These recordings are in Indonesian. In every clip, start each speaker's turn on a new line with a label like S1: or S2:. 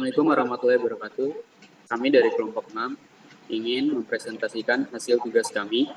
S1: Assalamualaikum warahmatullahi wabarakatuh. Kami dari kelompok 6 ingin mempresentasikan hasil tugas kami,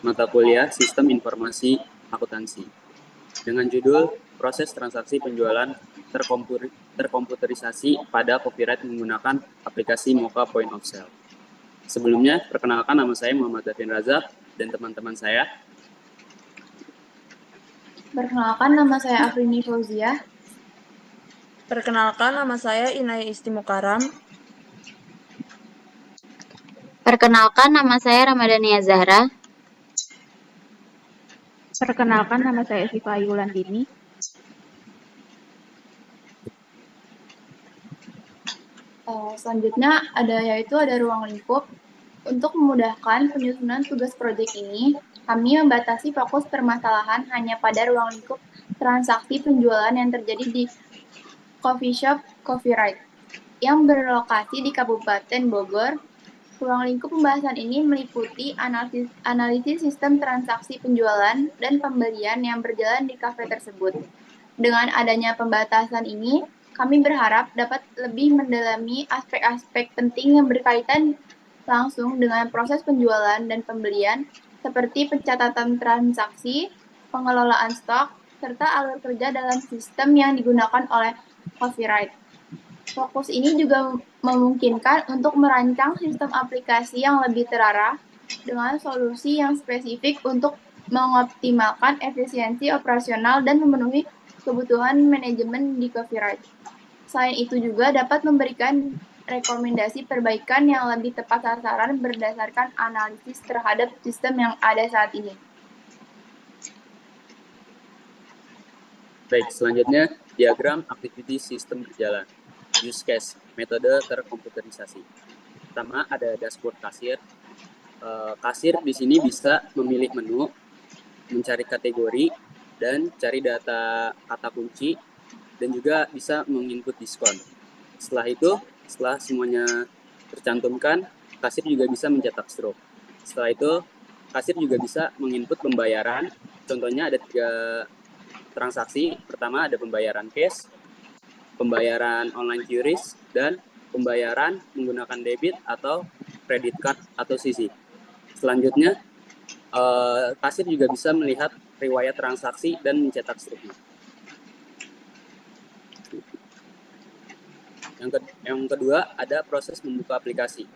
S1: mata kuliah Sistem Informasi Akuntansi, dengan judul Proses Transaksi Penjualan Terkomputerisasi pada Copyright menggunakan aplikasi Mocha Point of Sale. Sebelumnya, perkenalkan nama saya Muhammad Davin Razak dan teman-teman saya.
S2: Perkenalkan, nama saya Afrini Fauzia.
S3: Perkenalkan, nama saya Inaya Istimukaram.
S4: Perkenalkan, nama saya Ramadhania Zahra.
S5: Perkenalkan, nama saya Siva Ayu Landini.
S2: Selanjutnya ada ruang lingkup. Untuk memudahkan penyusunan tugas proyek ini, kami membatasi fokus permasalahan hanya pada ruang lingkup transaksi penjualan yang terjadi di coffee shop Copyright yang berlokasi di Kabupaten Bogor. Ruang lingkup pembahasan ini meliputi analisis sistem transaksi penjualan dan pembelian yang berjalan di kafe tersebut. Dengan adanya pembatasan ini, kami berharap dapat lebih mendalami aspek-aspek penting yang berkaitan langsung dengan proses penjualan dan pembelian, seperti pencatatan transaksi, pengelolaan stok, serta alur kerja dalam sistem yang digunakan oleh Copyright. Fokus ini juga memungkinkan untuk merancang sistem aplikasi yang lebih terarah dengan solusi yang spesifik untuk mengoptimalkan efisiensi operasional dan memenuhi kebutuhan manajemen di Copyright. Selain itu juga dapat memberikan rekomendasi perbaikan yang lebih tepat sasaran berdasarkan analisis terhadap sistem yang ada saat ini.
S1: Baik, selanjutnya diagram activity sistem berjalan. Use case, metode terkomputerisasi. Pertama ada dashboard kasir. Kasir di sini bisa memilih menu, mencari kategori, dan cari data kata kunci, dan juga bisa menginput diskon. Setelah semuanya tercantumkan, kasir juga bisa mencetak struk. Setelah itu, kasir juga bisa menginput pembayaran. Contohnya ada 3 transaksi. Pertama ada pembayaran cash, pembayaran online QRIS, dan pembayaran menggunakan debit atau credit card atau CC. Selanjutnya, kasir juga bisa melihat riwayat transaksi dan mencetak struknya. Yang kedua, ada proses membuka aplikasi.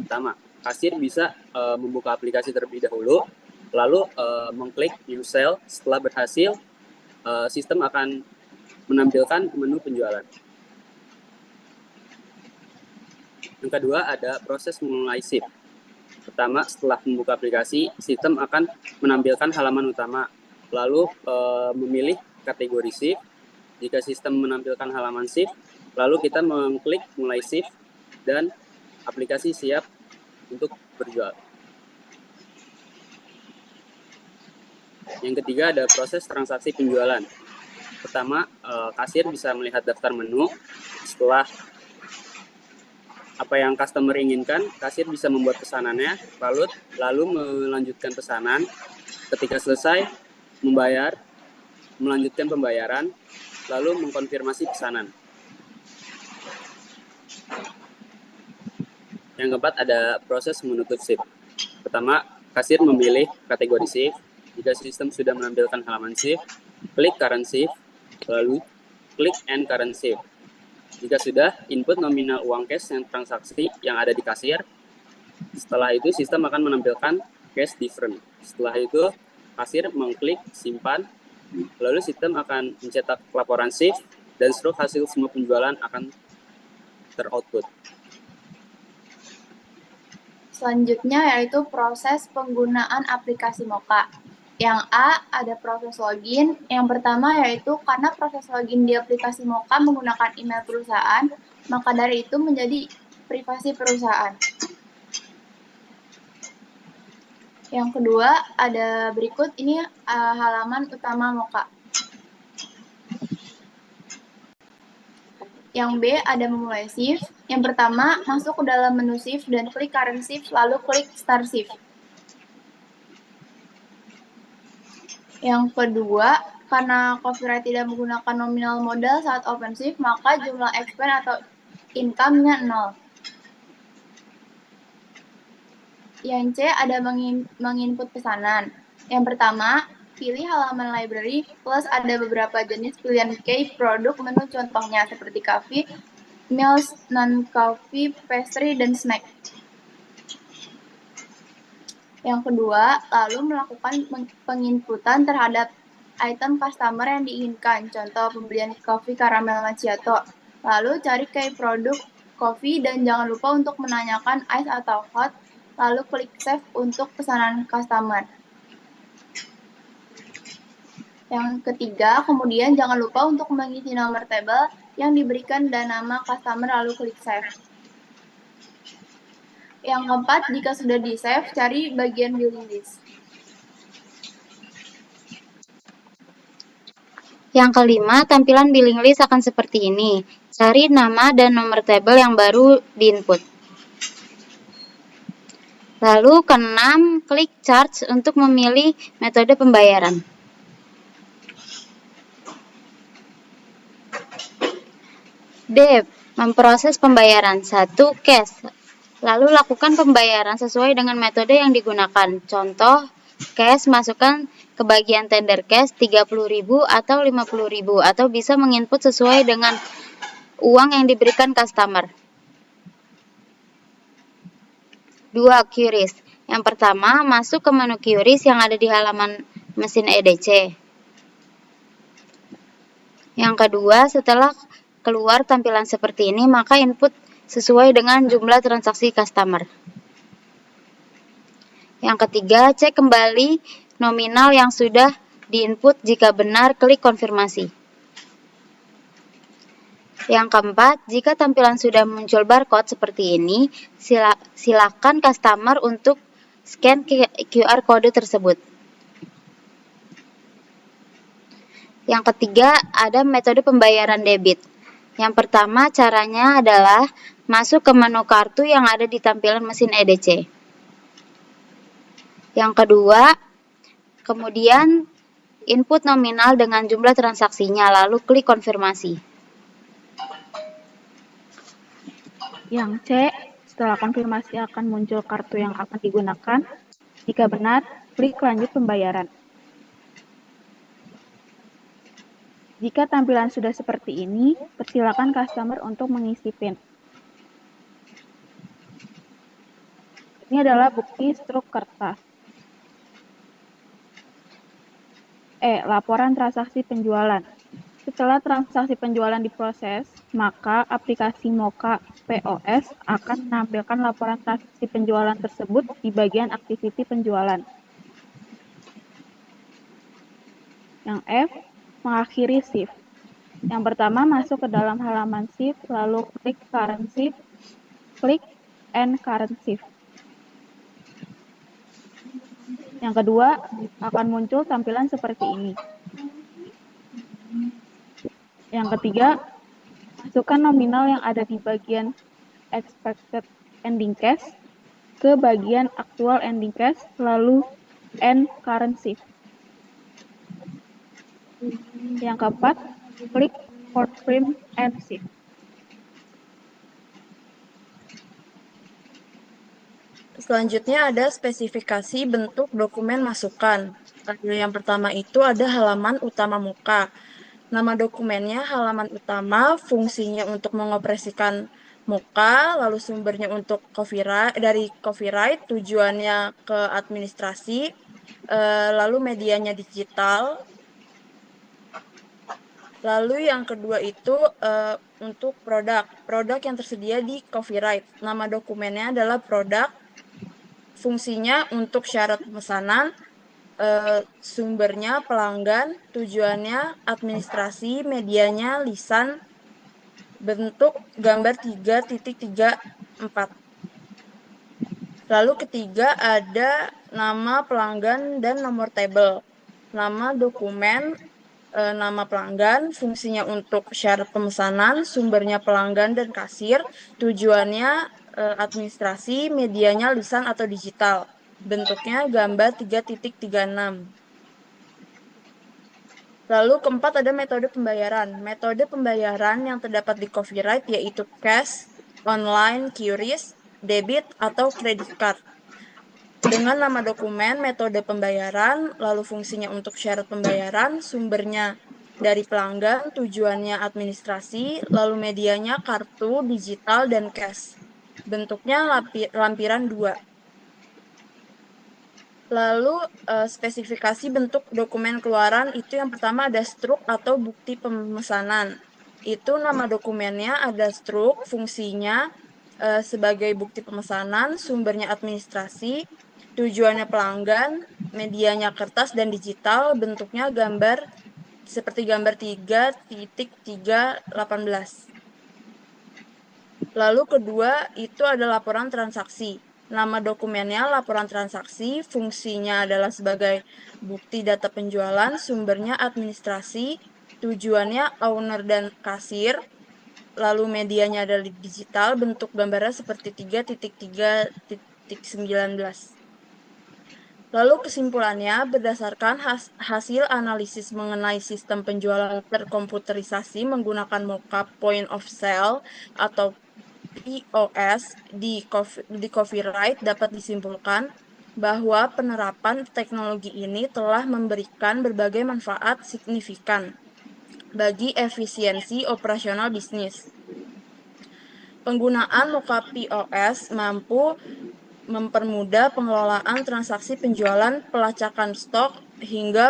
S1: Pertama, kasir bisa membuka aplikasi terlebih dahulu, lalu mengklik New Sale. Setelah berhasil, sistem akan menampilkan menu penjualan. Yang kedua, ada proses memulai shift. Pertama, setelah membuka aplikasi, sistem akan menampilkan halaman utama, lalu memilih kategori shift. Jika sistem menampilkan halaman shift, lalu kita mengklik mulai shift dan aplikasi siap untuk berjual. Yang ketiga ada proses transaksi penjualan. Pertama, kasir bisa melihat daftar menu. Setelah apa yang customer inginkan, kasir bisa membuat pesanannya, lalu melanjutkan pesanan. Ketika selesai membayar, melanjutkan pembayaran, lalu mengkonfirmasi pesanan. Yang keempat ada proses menutup shift. Pertama, kasir memilih kategori shift. Jika sistem sudah menampilkan halaman shift, klik current shift, lalu klik end current shift. Jika sudah, input nominal uang cash yang transaksi yang ada di kasir. Setelah itu, sistem akan menampilkan cash different. Setelah itu, kasir mengklik simpan, lalu sistem akan mencetak laporan shift dan struk hasil semua penjualan akan teroutput.
S2: Selanjutnya yaitu proses penggunaan aplikasi Mocha. Yang A ada proses login. Yang pertama yaitu karena proses login di aplikasi Mocha menggunakan email perusahaan, maka dari itu menjadi privasi perusahaan. Yang kedua ada berikut ini halaman utama Mocha. Yang B ada memulai shift. Yang pertama masuk ke dalam menu shift dan klik current shift lalu klik start shift. Yang kedua, karena Copyright tidak menggunakan nominal modal saat open shift, maka jumlah expand atau income-nya 0. Yang C ada menginput pesanan. Yang pertama, pilih halaman library plus ada beberapa jenis pilihan key produk menu contohnya seperti coffee, meals, non-coffee, pastry, dan snack. Yang kedua, lalu melakukan penginputan terhadap item customer yang diinginkan, contoh pembelian kopi caramel macchiato. Lalu cari key produk kopi dan jangan lupa untuk menanyakan ice atau hot, lalu klik save untuk pesanan customer. Yang ketiga, kemudian jangan lupa untuk mengisi nomor tabel yang diberikan dan nama customer lalu klik save. Yang keempat, jika sudah di-save, cari bagian billing list.
S4: Yang kelima, tampilan billing list akan seperti ini. Cari nama dan nomor tabel yang baru diinput. Lalu keenam, klik charge untuk memilih metode pembayaran. D. Memproses pembayaran. 1. Cash. Lalu lakukan pembayaran sesuai dengan metode yang digunakan. Contoh, cash masukkan ke bagian tender cash 30.000 atau 50.000 atau bisa menginput sesuai dengan uang yang diberikan customer. 2. QRIS. Yang pertama, masuk ke menu QRIS yang ada di halaman mesin EDC. Yang kedua, setelah keluar tampilan seperti ini, maka input sesuai dengan jumlah transaksi customer. Yang ketiga, cek kembali nominal yang sudah diinput. Jika benar, klik konfirmasi. Yang keempat, jika tampilan sudah muncul barcode seperti ini, silakan customer untuk scan QR kode tersebut. Yang ketiga, ada metode pembayaran debit. Yang pertama, caranya adalah masuk ke menu kartu yang ada di tampilan mesin EDC. Yang kedua, kemudian input nominal dengan jumlah transaksinya, lalu klik konfirmasi.
S5: Yang C, setelah konfirmasi akan muncul kartu yang akan digunakan. Jika benar, klik lanjut pembayaran. Jika tampilan sudah seperti ini, persilakan customer untuk mengisi PIN. Ini adalah bukti struk kertas. E. Laporan transaksi penjualan. Setelah transaksi penjualan diproses, maka aplikasi Moka POS akan menampilkan laporan transaksi penjualan tersebut di bagian activity penjualan. Yang F. Mengakhiri shift. Yang pertama, masuk ke dalam halaman shift, lalu klik current shift, klik end current shift. Yang kedua, akan muncul tampilan seperti ini. Yang ketiga, masukkan nominal yang ada di bagian expected ending cash ke bagian actual ending cash, lalu end current shift. Yang keempat, klik confirm end shift.
S3: Selanjutnya ada spesifikasi bentuk dokumen masukan. Yang pertama itu ada halaman utama Moka. Nama dokumennya halaman utama, fungsinya untuk mengoperasikan Moka, lalu sumbernya untuk copyright, tujuannya ke administrasi, lalu medianya digital. Lalu yang kedua itu untuk produk yang tersedia di copyright. Nama dokumennya adalah produk, fungsinya untuk syarat pemesanan, sumbernya pelanggan, tujuannya administrasi, medianya lisan, bentuk gambar 3.34. Lalu ketiga ada nama pelanggan dan nomor tabel. Nama dokumen, nama pelanggan, fungsinya untuk syarat pemesanan, sumbernya pelanggan dan kasir, tujuannya administrasi, medianya lisan atau digital. Bentuknya gambar 3.36. Lalu keempat ada metode pembayaran. Metode pembayaran yang terdapat di copyright yaitu cash, online, QRIS, debit, atau credit card. Dengan nama dokumen, metode pembayaran, lalu fungsinya untuk syarat pembayaran, sumbernya dari pelanggan, tujuannya administrasi, lalu medianya kartu, digital, dan cash. Bentuknya lampiran 2. Lalu spesifikasi bentuk dokumen keluaran itu yang pertama ada struk atau bukti pemesanan. Itu nama dokumennya ada struk, fungsinya sebagai bukti pemesanan, sumbernya administrasi, tujuannya pelanggan, medianya kertas dan digital, bentuknya gambar seperti gambar 3.318. Lalu kedua itu ada laporan transaksi. Nama dokumennya laporan transaksi, fungsinya adalah sebagai bukti data penjualan, sumbernya administrasi, tujuannya owner dan kasir, lalu medianya adalah digital, bentuk gambarnya seperti 3.3.19. Lalu kesimpulannya, berdasarkan hasil analisis mengenai sistem penjualan terkomputerisasi menggunakan mockup point of sale atau POS di copyright dapat disimpulkan bahwa penerapan teknologi ini telah memberikan berbagai manfaat signifikan bagi efisiensi operasional bisnis. Penggunaan mockup POS mampu mempermudah pengelolaan transaksi penjualan, pelacakan stok, hingga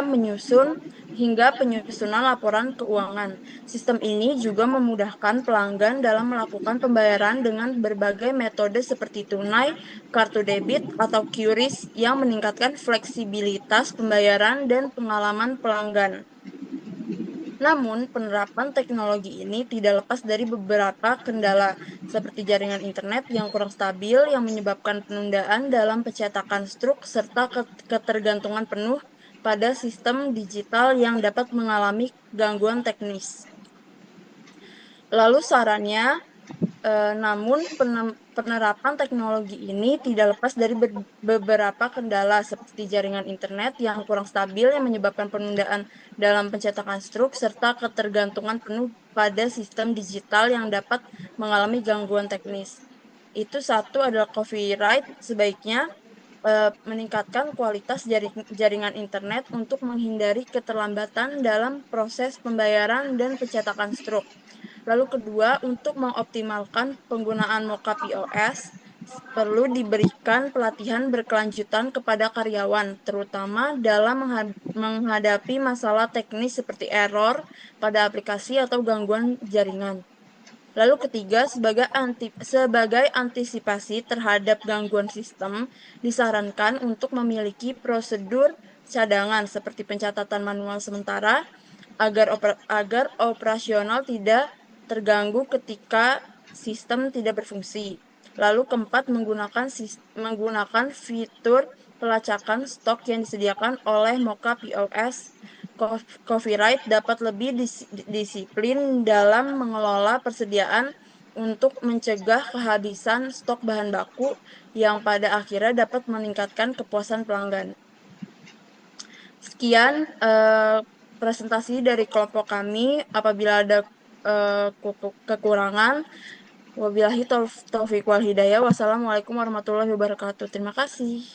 S3: penyusunan laporan keuangan. Sistem ini juga memudahkan pelanggan dalam melakukan pembayaran dengan berbagai metode seperti tunai, kartu debit, atau QRIS yang meningkatkan fleksibilitas pembayaran dan pengalaman pelanggan. Namun, penerapan teknologi ini tidak lepas dari beberapa kendala, seperti jaringan internet yang kurang stabil yang menyebabkan penundaan dalam pencetakan struk, serta ketergantungan penuh pada sistem digital yang dapat mengalami gangguan teknis. Lalu sarannya, namun penerapan teknologi ini tidak lepas dari beberapa kendala seperti jaringan internet yang kurang stabil yang menyebabkan penundaan dalam pencetakan struk serta ketergantungan penuh pada sistem digital yang dapat mengalami gangguan teknis. Itu satu adalah copyright sebaiknya meningkatkan kualitas jaringan internet untuk menghindari keterlambatan dalam proses pembayaran dan pencetakan struk. Lalu kedua, untuk mengoptimalkan penggunaan mockup POS, perlu diberikan pelatihan berkelanjutan kepada karyawan, terutama dalam menghadapi masalah teknis seperti error pada aplikasi atau gangguan jaringan. Lalu ketiga, sebagai antisipasi terhadap gangguan sistem, disarankan untuk memiliki prosedur cadangan seperti pencatatan manual sementara agar operasional tidak terganggu ketika sistem tidak berfungsi. Lalu keempat, menggunakan fitur pelacakan stok yang disediakan oleh mockup POS. Copyright dapat lebih disiplin dalam mengelola persediaan untuk mencegah kehabisan stok bahan baku yang pada akhirnya dapat meningkatkan kepuasan pelanggan. Sekian presentasi dari kelompok kami. Apabila ada kekurangan, wabillahi taufiq wal hidayah. Wassalamualaikum warahmatullahi wabarakatuh. Terima kasih.